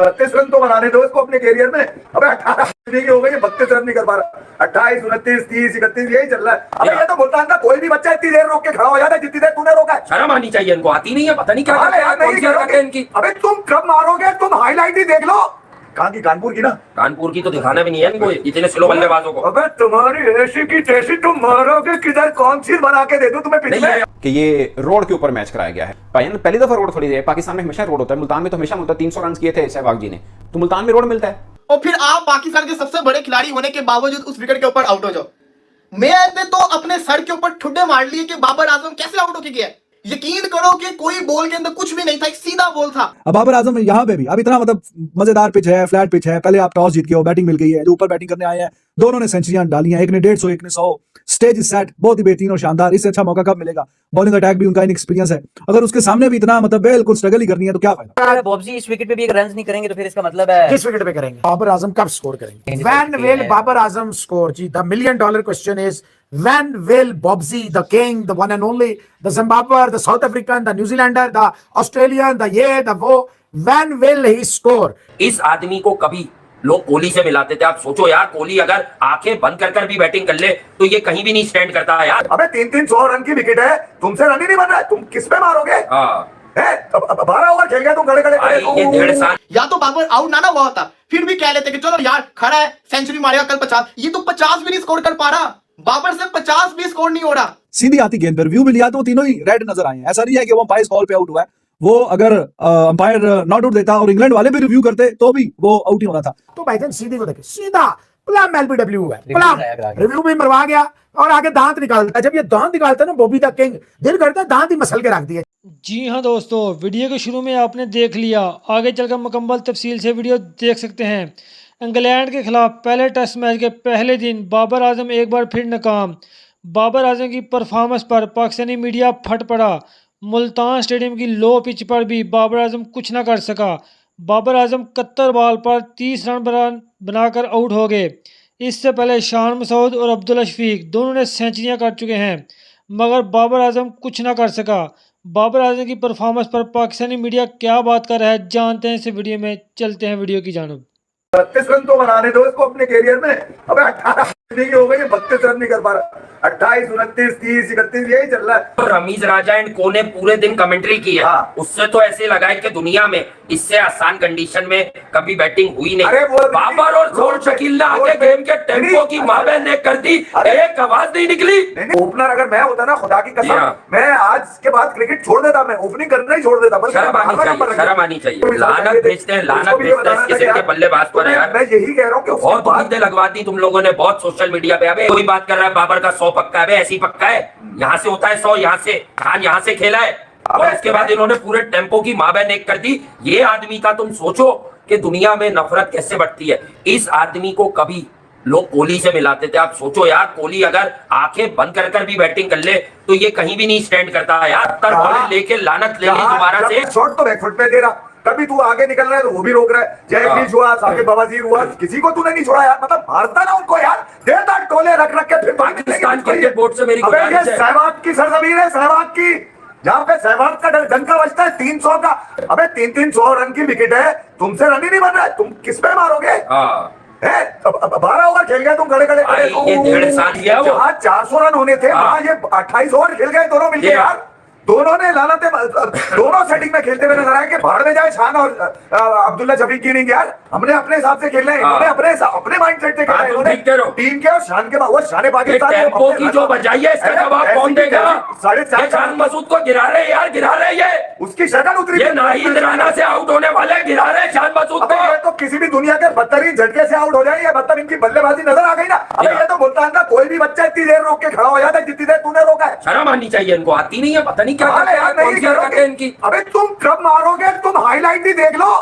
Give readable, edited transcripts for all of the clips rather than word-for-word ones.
32 run तो बनाने दो इसको अपने कैरियर में। अबे 18 की हो गई, 32 रन नहीं कर पा रहा। 28, 29, 30, 31 यही चल रहा है। अबे ये तो मुल्तान का कोई भी बच्चा इतनी देर रोक के खड़ा हो जाता है जितनी देर तूने रोका है। शर्म आनी चाहिए इनको, आती नहीं है, पता नहीं क्या करते हैं इनकी। अबे तुम कब मारोगे, तुम हाईलाइट ही देख लो। कहाँ की? कानपुर की ना? कानपुर की तो दिखाना भी नहीं है इनको इतने स्लो बल्लेबाजों को। अबे तुम्हारी ऐसी की तैसी, तुम मारोगे किधर? कौन सी बना के दे दूं तुम्हें पिछले कि ये रोड के ऊपर मैच कराया गया है। पहली दफा रोड थोड़ी है, पाकिस्तान में हमेशा रोड होता है। मुल्तान में तो हमेशा मिलता है। 300 रन किए थे सहवाग जी ने, तो मुल्तान में रोड मिलता है। और फिर आप पाकिस्तान के सबसे बड़े खिलाड़ी होने के बावजूद उस विकेट के ऊपर आउट हो जाओ। मैंने तो अपने सर के ऊपर ठुड्डे मार लिए कि बाबर आजम कैसे आउट होके गया। यकीन करो कि कोई बॉल के अंदर कुछ भी नहीं था, एक सीधा बॉल था। अब बाबर आजम यहाँ पे भी अब इतना मतलब मजेदार पिच है, फ्लैट पिच है। पहले आप टॉस जीत के हो, बैटिंग मिल गई है, जो ऊपर बैटिंग करने आए हैं दोनों ने सेंचुरियां डाली हैं। एक ने 150, एक ने 100। स्टेज सेट बहुत ही बेहतरीन और शानदार। इससे अच्छा मौका कब मिलेगा? बॉलिंग अटैक भी उनका इनएक्सपीरियंस है। अगर उसके सामने भी इतना मतलब बिल्कुल स्ट्रगल ही करनी है तो क्या फायदा? बॉब्जी इस विकेट पे भी एक रन नहीं करेंगे तो फिर इसका मतलब है किस विकेट पे करेंगे? बाबर आजम कब स्कोर करेंगे? When will Babar Azam score? जी, the $1 million question is when will Bobsy, the king, the one and only, the Zimbabwean, the South African, the New Zealander, the Australian, the ये, the वो, when will he score? इस आदमी को कभी लोग कोहली से मिलाते थे। आप सोचो यार, कोहली अगर आंखें बंद कर भी बैटिंग कर ले तो ये कहीं भी नहीं स्टैंड करता है यार। अबे 300 रन की विकेट है, तुमसे रन ही नहीं बन रहा है, तुम किस पे मारोगे? 12 ओवर खेल गए तुम खड़े खड़े। ये 1.5 साल या तो बाबर आउट ना हुआ होता, फिर भी कह लेते कि चलो यार खड़ा है, सेंचुरी मारेगा कल 50। ये तो 50 भी नहीं स्कोर कर पा रहा। बाबर से 50 भी स्कोर नहीं हो रहा। सीधी आती गेंद पर व्यू में लिया तो तीनों ही रेड नजर आए हैं। ऐसा नहीं है कि वो अंपायर कॉल पे आउट हुआ है। वो अगर अंपायर नॉट आउट देता और इंग्लैंड वाले भी रिव्यू करते तो भी वो आउट ही होना था। तो भाईजान सीधी को देखे, सीधा प्लम एलबीडब्ल्यू है, प्लम रिव्यू में मरवा गया और आगे दांत निकालता है। जब ये दांत निकालता है ना बॉबी द किंग, दिल करता है दांत ही मसल के रख दिए। जी हाँ दोस्तों, वीडियो के शुरू में आपने देख लिया, आगे चलकर मुकम्मल तफसील से वीडियो देख सकते हैं। इंग्लैंड के खिलाफ पहले टेस्ट मैच के पहले दिन बाबर आजम एक बार फिर नाकाम। बाबर आजम की परफॉर्मेंस पर पाकिस्तानी मीडिया फट पड़ा। मुल्तान स्टेडियम की लो पिच पर भी बाबर आजम कुछ ना कर सका। बाबर आजम 71 बॉल पर 30 रन बनाकर आउट हो गए। इससे पहले शान मसूद और अब्दुल्ला शफीक दोनों ने सेंचुरियां कर चुके हैं, मगर बाबर आजम कुछ ना कर सका। बाबर आजम की परफॉर्मेंस पर पाकिस्तानी मीडिया क्या बात कर रहा है, जानते हैं इस वीडियो में। चलते हैं वीडियो की जानब। 32 रन तो बनाने दो इसको अपने कैरियर में। अबे 18 की हो गई, 32 रन नहीं कर पा रहा। 28, 29, 30, 31 यही चल रहा है। रमीज राजा एंड को ने पूरे दिन कमेंट्री की है। उससे तो ऐसे लगा है कि दुनिया में इससे आसान कंडीशन में कभी बैटिंग हुई नहीं। बाबर और जोर शकील ने आगे गेम के टेम्पो की माबे ने कर दी, एक आवाज नहीं निकली। ओपनर अगर मैं होता ना, खुदा की कसम, मैं आज के बाद क्रिकेट छोड़ देता, मैं ओपनिंग करना ही छोड़ देता। शर्म आनी चाहिए। लानत भेजते हैं, लानत भेजते हैं किसी के बल्लेबाज पर यार। मैं यही कह रहा हूँ कि बहुत उम्मीदें लगवा दी तुम लोगों ने, बहुत सोशल मीडिया पे। अबे कोई बात कर रहा है बाबर का 100 पक्का है, ऐसी पक्का है। यहाँ से होता है 100, यहाँ से खान यहाँ से खेला है और इसके बाद इन्होंने पूरे टेम्पो की माबे नेक कर दी। ये आदमी का तुम सोचो कि दुनिया में नफरत कैसे बढ़ती है। इस आदमी को कभी लोग कोहली से मिलाते थे। आप सोचो यार, कोहली अगर आंखें बंद कर भी बैटिंग कर ले तो ये कहीं भी नहीं स्टैंड करता है यार। 70 बॉल लेके लानत ले ली दोबारा से। शॉट तो बैकफुट पे दे रहा, कभी तू आगे निकल रहा है तो वो भी रोक रहा है। जयप्रीत हुआ, साकिब बवासीर हुआ, किसी को तूने नहीं छोड़ा यार। मतलब मारता ना उनको यार, देता टोले रख के फिर पाकिस्तान क्रिकेट बोर्ड से मेरी गुजारिश है। सहवाग की सरजमीन है, सहवाग की, जहाँ पे सहवाग का डंका बजता है 300 का। अबे 300 रन की विकेट है, तुमसे रन ही नहीं बन रहा है, तुम किस पे मारोगे? 12 ओवर खेल गए तुम खड़े खड़े। ये 1.5 साल किया वो। जहाँ 400 रन होने थे वहाँ ये 28 ओवर खेल गए दोनों मिलके यार। दोनों ने लानते, दोनों सेटिंग में खेलते हुए नजर आए कि भाड़ में जाए शान और अब्दुल्ला शफीक की इनिंग यार। हमने अपने हिसाब से खेलना है, इन्होंने अपने माइंडसेट से खेलना है। इन्होंने टीम के और शान के वो शान पाकिस्तान टेम्पो की जो बजाई है इसका जवाब कौन देगा? 4.5 शान मसूद को गिरा रहे यार, गिरा रहे ये। उसकी शक्ल उतरी, ये नाहिद राना से आउट होने वाले गिरा रहे शान मसूद को। ये तो किसी भी दुनिया के बदतरीन झटके से आउट हो जाए, मतलब इनकी बल्लेबाजी नजर आ गई ना। अबे ये तो मुल्तान का कोई भी बच्चा इतनी देर रोक के खड़ा हो जाता है जितनी देर तूने रोका है। शर्म आनी चाहिए इनको, आती नहीं है, पता नहीं क्या करते हैं इनकी। अबे तुम कब मारोगे, तुम हाईलाइट ही देख लो।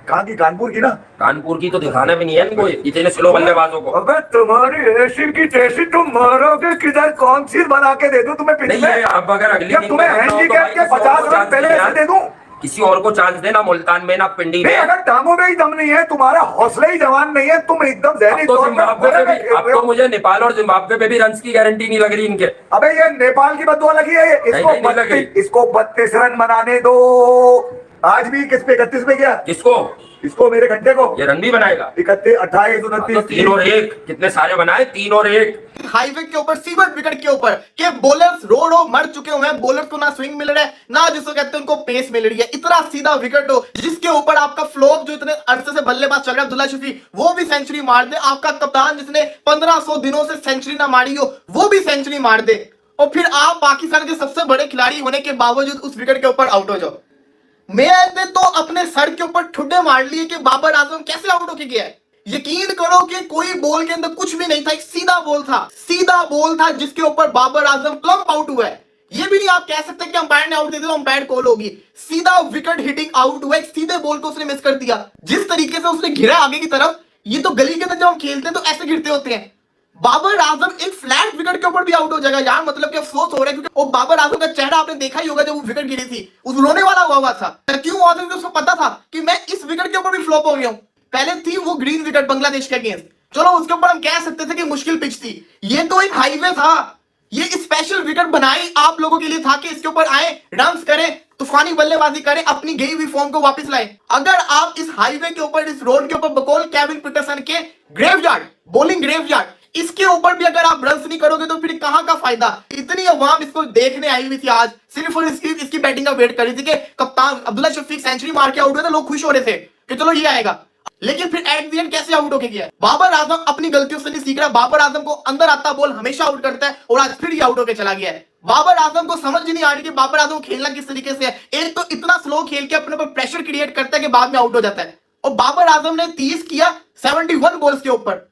कहाँ की? कानपुर की ना? कानपुर की तो दिखाना भी नहीं है इनको इतने स्लो बल्लेबाजों को। अबे तुम्हारी ऐसी की तैसी, तुम मारोगे किधर? कौन सी बना के दे दूं तुम्हें पिछले? अब अगर अगली तुम्हें हैंडीकैप के 50 रन पहले से दे दूं, किसी और को चांस देना, मुल्तान में ना पिंडी में। अगर टांगों में ही दम नहीं है, तुम्हारा हौसले ही जवान नहीं है, तुम एकदम जहनी तौर पे। अब तो मुझे नेपाल और जिम्बाब्वे पे भी रन की गारंटी नहीं लग रही इनके। अबे ये नेपाल की बदुआ लगी है, इसको 32 रन बनाने दो। आज भी किस पे 31 पे गया किसको? इसको मेरे घंटे को ये रन भी बनाएगा? 31 28 तो 29 3 और 1 कितने सारे बनाए, 3 और 1। हाईवे के ऊपर सीवन विकेट के ऊपर के बॉलर्स रोडो मर चुके हुए हैं, बॉलर को ना स्विंग मिल रहा है ना जिसको कहते हैं उनको पेस मिल रही है। इतना सीधा विकेट हो जिसके ऊपर आपका फ्लॉप जो इतने अरसे से बल्लेबाज चल रहा है अब्दुल्ला शफी, वो भी सेंचुरी मार दे। आपका कप्तान जिसने 1500 दिनों से सेंचुरी ना मारी हो वो भी सेंचुरी मार दे, और फिर आप पाकिस्तान के सबसे बड़े खिलाड़ी होने के बावजूद उस विकेट के ऊपर आउट हो जाओ। मैच ने तो अपने सर के ऊपर ठुड्डे मार लिए कि बाबर आजम कैसे आउट होके गया है। यकीन करो कि कोई बॉल के अंदर कुछ भी नहीं था, एक सीधा बॉल था जिसके ऊपर बाबर आजम प्लम्प आउट हुआ है। ये भी नहीं आप कह सकते कि अंपायर ने आउट दे दिया, अंपायर कॉल होगी। सीधा विकेट हिटिंग आउट हुआ, एक सीधे बॉल को उसने मिस कर दिया। जिस तरीके से उसने घिरा आगे की तरफ, ये तो गली के अंदर जब हम खेलते हैं तो ऐसे गिरते होते हैं। बाबर आजम एक फ्लैट विकेट के ऊपर भी आउट हो जाएगा यार, मतलब कि अफसोस हो रहा है क्योंकि वो बाबर आजम का चेहरा आपने देखा ही होगा जब वो विकेट गिरी थी, उस रोने वाला हुआ था। क्यों हुआ था? क्योंकि उसको पता था कि मैं इस विकेट के ऊपर भी फ्लॉप हो गया हूं। पहले थी वो ग्रीन विकेट बांग्लादेश के अगेंस्ट, चलो उसके ऊपर हम कह सकते थे कि मुश्किल पिच थी। ये तो एक हाईवे था, ये स्पेशल विकेट बनाई आप लोगों के लिए था कि इसके ऊपर आए, रन्स करें, तूफानी बल्लेबाजी करें, अपनी गई हुई फॉर्म को वापस लाएं। अगर आप इस हाईवे के ऊपर, इस रोड के ऊपर, बकौल केविन पीटरसन के ग्रेवयार्ड, बॉलिंग ग्रेवयार्ड, इसके ऊपर भी अगर आप रन्स नहीं करोगे तो फिर कहां का फायदा। इतनी अवाम इसको देखने आई हुई थी आज, सिर्फ और इसकी बैटिंग का वेट कर रही थी कि कप्तान अब्दुल्ला शफीक सेंचुरी मार के आउट हुए थे, लोग खुश हो रहे थे कि चलो ये आएगा। लेकिन फिर एट द एंड कैसे आउट होके गया? बाबर आजम अपनी गलतियों से नहीं सीख रहा। बाबर आजम को अंदर आता बॉल हमेशा आउट करता है और आज फिर ये आउट होके चला गया है। बाबर आजम को समझ ही नहीं आ रही कि बाबर आजम खेलना किस तरीके से है। एक तो इतना स्लो खेल के अपने पर प्रेशर क्रिएट करता है कि बाद में आउट हो जाता है। और बाबर आजम ने 30 किया 71 बॉल्स के ऊपर,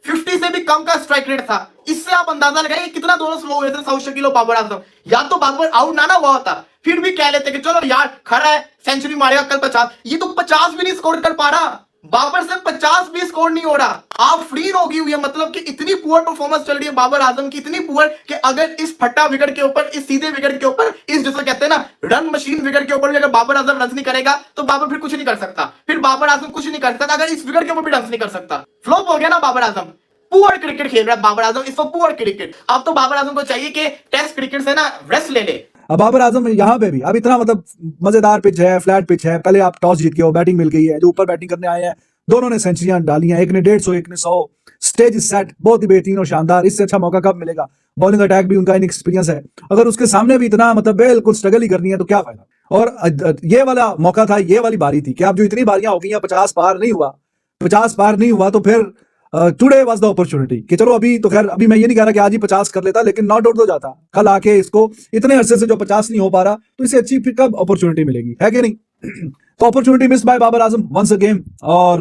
50 से भी कम का स्ट्राइक रेट था। इससे आप अंदाजा लगाइए कितना दोनों स्लो हुए थे सऊद शकील और बाबर आजम। या तो बाबर आउट ना हुआ होता फिर भी कह लेते कि चलो यार खड़ा है, सेंचुरी मारेगा कल 50। ये तो 50 भी नहीं स्कोर कर पा रहा, बाबर से 50 भी स्कोर नहीं हो रहा। आप फ्री होगी हुई है, मतलब कि इतनी पुअर परफॉर्मेंस चल रही है बाबर आजम की, इतनी पुअर कि अगर इस फट्टा विकेट के ऊपर, इस सीधे विकेट के ऊपर, इस जैसे कहते हैं ना रन मशीन विकेट के ऊपर भी अगर बाबर आजम रन नहीं करेगा तो बाबर फिर कुछ नहीं कर सकता। फिर बाबर आजम कुछ नहीं कर सकता अगर इस विकेट के ऊपर भी रन नहीं कर सकता। फ्लॉप हो गया ना बाबर आजम, पुअर क्रिकेट खेल रहा है बाबर आजम, इसको पुअर क्रिकेट। अब तो बाबर आजम को चाहिए कि टेस्ट क्रिकेट से ना रेस्ट ले ले। अब बाबर आजम यहाँ पे भी अब इतना मतलब मजेदार पिच है, फ्लैट पिच है, पहले आप टॉस जीत के हो, बैटिंग मिल गई है, जो ऊपर बैटिंग करने आए हैं दोनों ने सेंचुरियां डाली हैं, एक ने 150 एक ने 100, स्टेज सेट बहुत ही बेहतरीन और शानदार। इससे अच्छा मौका कब मिलेगा? बॉलिंग अटैक भी उनका इनएक्सपीरियंस है, अगर उसके सामने भी इतना मतलब बिल्कुल स्ट्रगल ही करनी है तो क्या फायदा। और ये वाला मौका था, ये वाली बारी थी कि अब जो इतनी बारियां हो गई हैं 50 पार नहीं हुआ तो फिर टुडे वाज द अपॉर्चुनिटी कि चलो अभी तो खैर अभी मैं ये नहीं कह रहा कि आज ही 50 कर लेता, लेकिन नॉट आउट हो जाता कल आके। इसको इतने अरसे से जो 50 नहीं हो पा रहा तो इसे अच्छी फिर कब अपॉर्चुनिटी मिलेगी, है कि नहीं? तो opportunity miss bye Babar Azam once again. और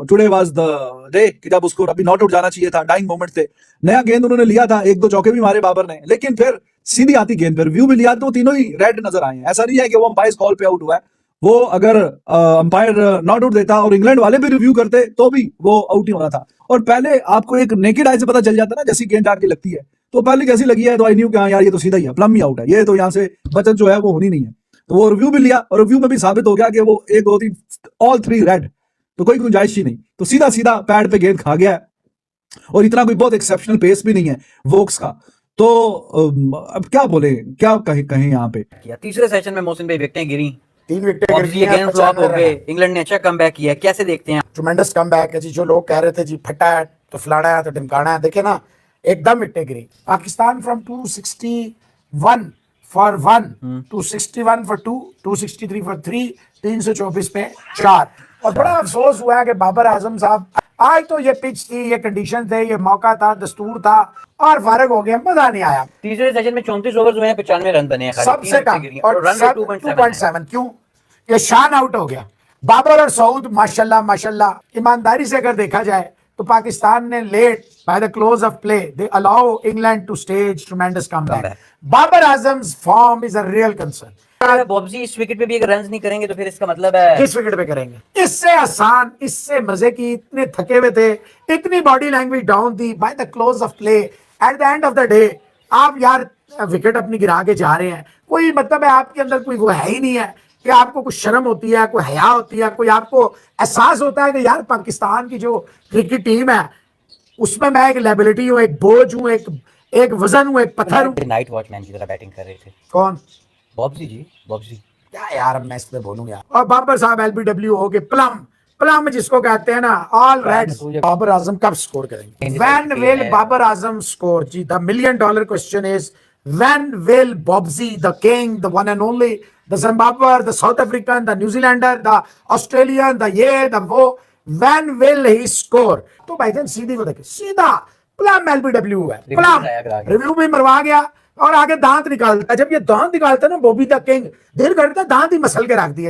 टुडे वाज द डे कि जब उसको अभी नॉट आउट जाना चाहिए था, डाइंग मोमेंट थे। नया गेंद उन्होंने लिया था, 1-2 चौके भी मारे बाबर ने, लेकिन फिर सीधी आती गेंद पर व्यू भी लिया तो तीनों ही रेड नजर आए हैं। ऐसा नहीं है कि वो अंपायर कॉल पे आउट हुआ है, वो अगर अंपायर नॉट आउट देता और इंग्लैंड वाले भी रिव्यू करते तो भी वो आउट ही होना था। और पहले आपको एक नेकेड आई से पता चल जाता ना, जैसी गेंद आके लगती है तो पहले कैसी लगी है तो आई न्यू कि हाँ यार ये तो सीधा ही है, प्लम ही आउट है, ये तो यहाँ से बचत जो है वो होनी नहीं है। तो वो रिव्यू भी लिया और रिव्यू में भी साबित हो गया कि वो 1 2 3 ऑल 3 रेड, तो कोई गुंजाइश ही नहीं, तो सीधा सीधा पैड पे गेंद खा गया है। और इतना कोई बहुत एक्सेप्शनल पेस भी नहीं है वोक्स का, तो अब क्या बोले, क्या कहें यहाँ पे। किया तीसरे सेशन में मोहसिन भाई विकेटें गिरी, 3 विकेटें गिर बॉब्जी गई हैं, अगेन फ्लॉप हो 95 गए, रन। इंग्लैंड ने अच्छा कमबैक किया, कैसे देखते हैं? ट्रमेंडस कमबैक है जी। जो लोग कह रहे थे जी फटा है तो फलाना है तो ढिमकाना है, देखे ना एकदम विकेटें गिरी। Pakistan from 261 for 1 261 for 2 263 for 3 324 पे 4। और बड़ा अफसोस हुआ है कि बाबर आजम साहब, आज तो ये पिच थी, ये कंडीशन थे, ये मौका था, दस्तूर था और फारग हो गया, मजा नहीं आया। तीसरे सेशन में 34 ओवर्स हुए हैं, 95 रन बने हैं खाली, सबसे 3 कम विकेटें गिरी और रन रेट 2.7 है। क्यों? ये शान आउट हो गया। बाबर और सऊद माशाल्लाह ईमानदारी से अगर देखा जाए तो पाकिस्तान ने late by the close of play they allow England to stage tremendous comeback. Babar Azam's form is a real concern. अगर बॉब्जी इस विकेट पे भी अगर रन नहीं करेंगे तो फिर इसका मतलब है किस विकेट पे करेंगे? इससे आसान, इससे मजे की, इतने थके हुए थे, इतनी बॉडी लैंग्वेज डाउन थी bye the close of play. At the end of the day आप यार विकेट अपनी गिरा के जा रहे हैं, कोई मतलब है आपके अंदर कोई वो है ही नहीं है कि आपको कुछ शर्म होती है, कोई हया होती है, कोई आपको एहसास होता है कि यार पाकिस्तान की जो क्रिकेट टीम है उसमें मैं एक लायबिलिटी हूँ, एक बोझ हूँ, एक वजन हूँ, एक पत्थर हूँ। नाइट वॉचमैन की तरह बैटिंग कर रहे थे। कौन? बॉब्जी जी, बॉब्जी क्या यार, अब मैं इस पे बोलूंगा। और बाबर साहब एलबीडब्ल्यू हो गए, प्लम प्लम जिसको कहते हैं ना, ऑल रेड। बाबर आजम कब स्कोर करेंगे? When will Babar Azam score? जी, the million dollar question is when will Bobji the king, the one and only, the Zimbabwe, the South African, the New Zealander, the Australian, the ये the वो, when will he score? तो भाईजान सीधी को देखिए, सीधा plumb LBW है, प्लम रिव्यू भी मरवा गया और आगे दांत निकालता है। जब ये दांत निकालता है ना बॉबी द किंग, दिल करता है दांत ही मसल के रख दिए।